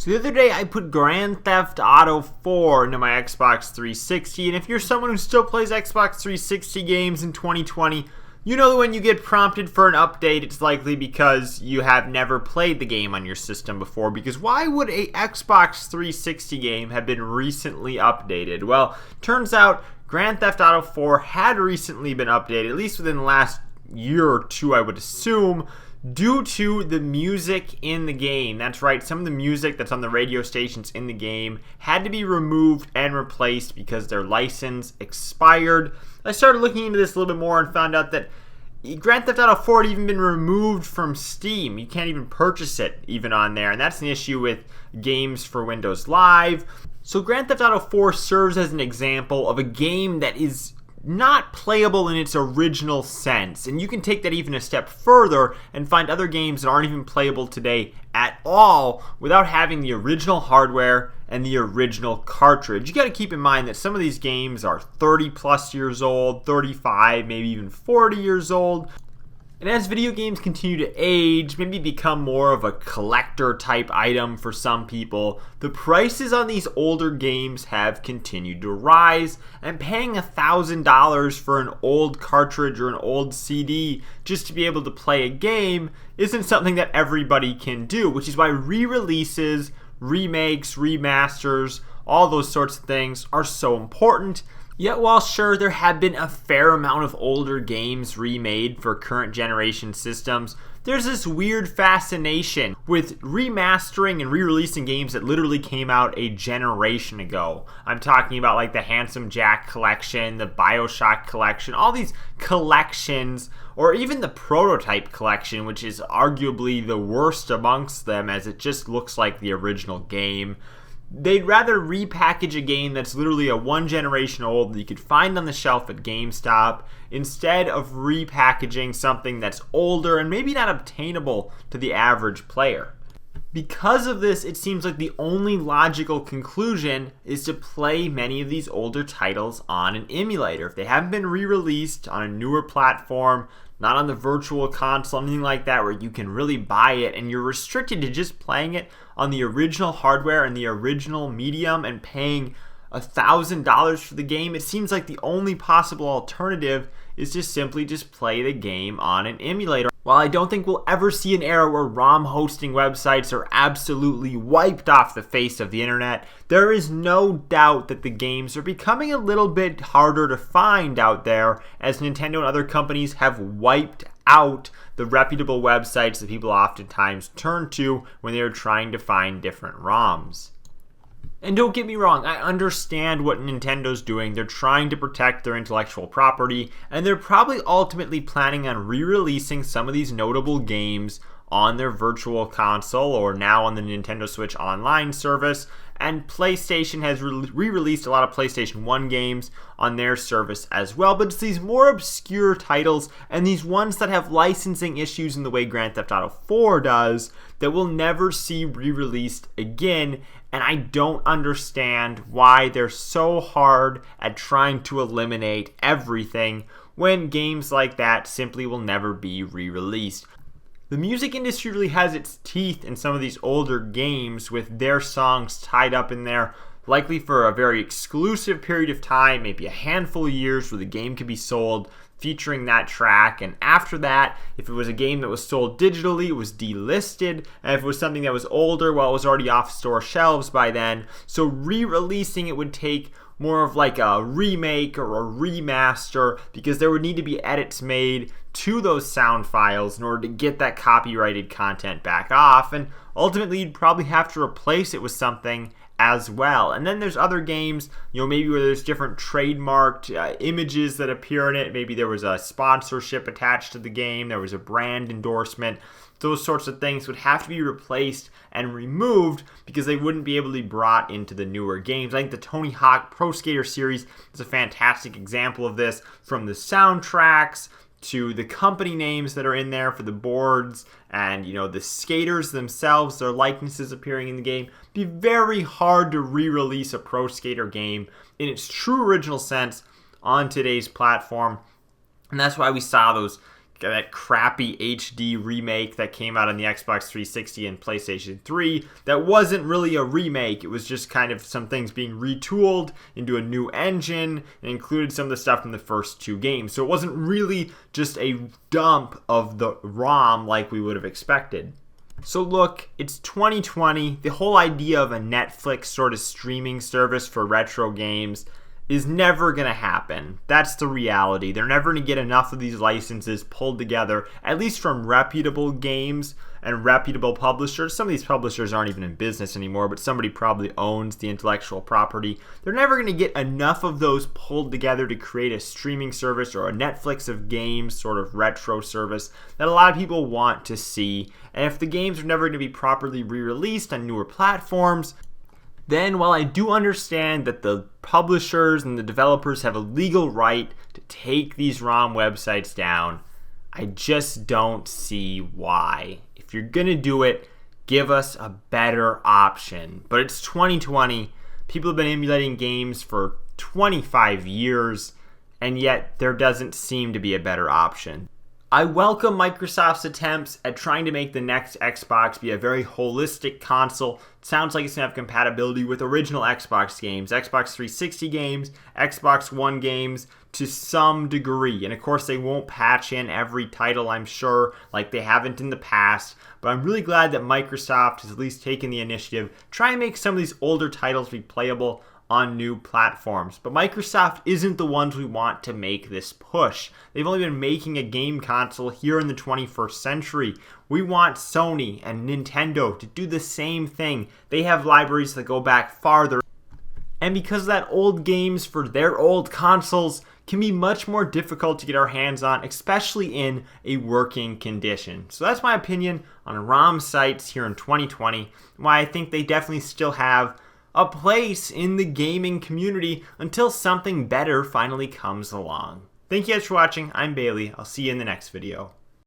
So the other day I put Grand Theft Auto 4 into my Xbox 360, and if you're someone who still plays Xbox 360 games in 2020, you know that when you get prompted for an update, it's likely because you have never played the game on your system before, because why would a Xbox 360 game have been recently updated? Well, turns out Grand Theft Auto 4 had recently been updated, at least within the last year or two, I would assume, due to the music in the game. That's right, some of the music that's on the radio stations in the game had to be removed and replaced because their license expired. I started looking into this a little bit more and found out that Grand Theft Auto 4 had even been removed from Steam. You can't even purchase it even on there, and that's an issue with games for Windows Live. So Grand Theft Auto 4 serves as an example of a game that is not playable in its original sense, and you can take that even a step further and find other games that aren't even playable today at all without having the original hardware and the original cartridge. You got to keep in mind that some of these games are 30 plus years old, 35, maybe even 40 years old. And as video games continue to age, maybe become more of a collector type item for some people, the prices on these older games have continued to rise, and paying $1,000 for an old cartridge or an old CD just to be able to play a game isn't something that everybody can do, which is why re-releases, remakes, remasters, all those sorts of things are so important. Yet while sure there have been a fair amount of older games remade for current generation systems, there's this weird fascination with remastering and re-releasing games that literally came out a generation ago. I'm talking about like the Handsome Jack collection, the BioShock collection, all these collections, or even the Prototype collection, which is arguably the worst amongst them as it just looks like the original game. They'd rather repackage a game that's literally a one generation old that you could find on the shelf at GameStop instead of repackaging something that's older and maybe not obtainable to the average player. Because of this, it seems like the only logical conclusion is to play many of these older titles on an emulator. If they haven't been re-released on a newer platform, not on the virtual console, anything like that where you can really buy it and you're restricted to just playing it on the original hardware and the original medium and paying $1,000 for the game, it seems like the only possible alternative is to simply just play the game on an emulator. While I don't think we'll ever see an era where ROM hosting websites are absolutely wiped off the face of the internet, there is no doubt that the games are becoming a little bit harder to find out there as Nintendo and other companies have wiped out the reputable websites that people oftentimes turn to when they are trying to find different ROMs. And don't get me wrong, I understand what Nintendo's doing. They're trying to protect their intellectual property, and they're probably ultimately planning on re-releasing some of these notable games on their virtual console or now on the Nintendo Switch Online service. And PlayStation has re-released a lot of PlayStation 1 games on their service as well. But it's these more obscure titles and these ones that have licensing issues in the way Grand Theft Auto 4 does that we'll never see re-released again. And I don't understand why they're so hard at trying to eliminate everything when games like that simply will never be re-released. The music industry really has its teeth in some of these older games with their songs tied up in there, likely for a very exclusive period of time, maybe a handful of years where the game could be sold featuring that track, and after that, if it was a game that was sold digitally, it was delisted, and if it was something that was older, well, it was already off store shelves by then, so re-releasing it would take more of like a remake or a remaster because there would need to be edits made to those sound files in order to get that copyrighted content back off, and ultimately you'd probably have to replace it with something as well. And then there's other games, maybe where there's different trademarked images that appear in it. Maybe there was a sponsorship attached to the game, there was a brand endorsement. Those sorts of things would have to be replaced and removed because they wouldn't be able to be brought into the newer games. I think the Tony Hawk Pro Skater series is a fantastic example of this, from the soundtracks to the company names that are in there for the boards and the skaters themselves, their likenesses appearing in the game. It'd be very hard to re-release a Pro Skater game in its true original sense on today's platform, and that's why we saw those that crappy HD remake that came out on the Xbox 360 and PlayStation 3 that wasn't really a remake. It was just kind of some things being retooled into a new engine and included some of the stuff from the first 2 games. So it wasn't really just a dump of the ROM like we would have expected. So look, it's 2020. The whole idea of a Netflix sort of streaming service for retro games is never going to happen. That's the reality. They're never going to get enough of these licenses pulled together, at least from reputable games and reputable publishers. Some of these publishers aren't even in business anymore, but somebody probably owns the intellectual property. They're never going to get enough of those pulled together to create a streaming service or a Netflix of games sort of retro service that a lot of people want to see. And if the games are never going to be properly re-released on newer platforms, then while I do understand that the publishers and the developers have a legal right to take these ROM websites down, I just don't see why. If you're going to do it, give us a better option. But it's 2020. People have been emulating games for 25 years, and yet there doesn't seem to be a better option. I welcome Microsoft's attempts at trying to make the next Xbox be a very holistic console. It sounds like it's going to have compatibility with original Xbox games, Xbox 360 games, Xbox One games to some degree. And of course, they won't patch in every title, I'm sure, like they haven't in the past. But I'm really glad that Microsoft has at least taken the initiative to try and make some of these older titles be playable on new platforms. But Microsoft isn't the ones we want to make this push. They've only been making a game console here in the 21st century. We want Sony and Nintendo to do the same thing. They have libraries that go back farther. And because of that, old games for their old consoles can be much more difficult to get our hands on, especially in a working condition. So that's my opinion on ROM sites here in 2020, why I think they definitely still have a place in the gaming community until something better finally comes along. Thank you guys for watching. I'm Bailey. I'll see you in the next video.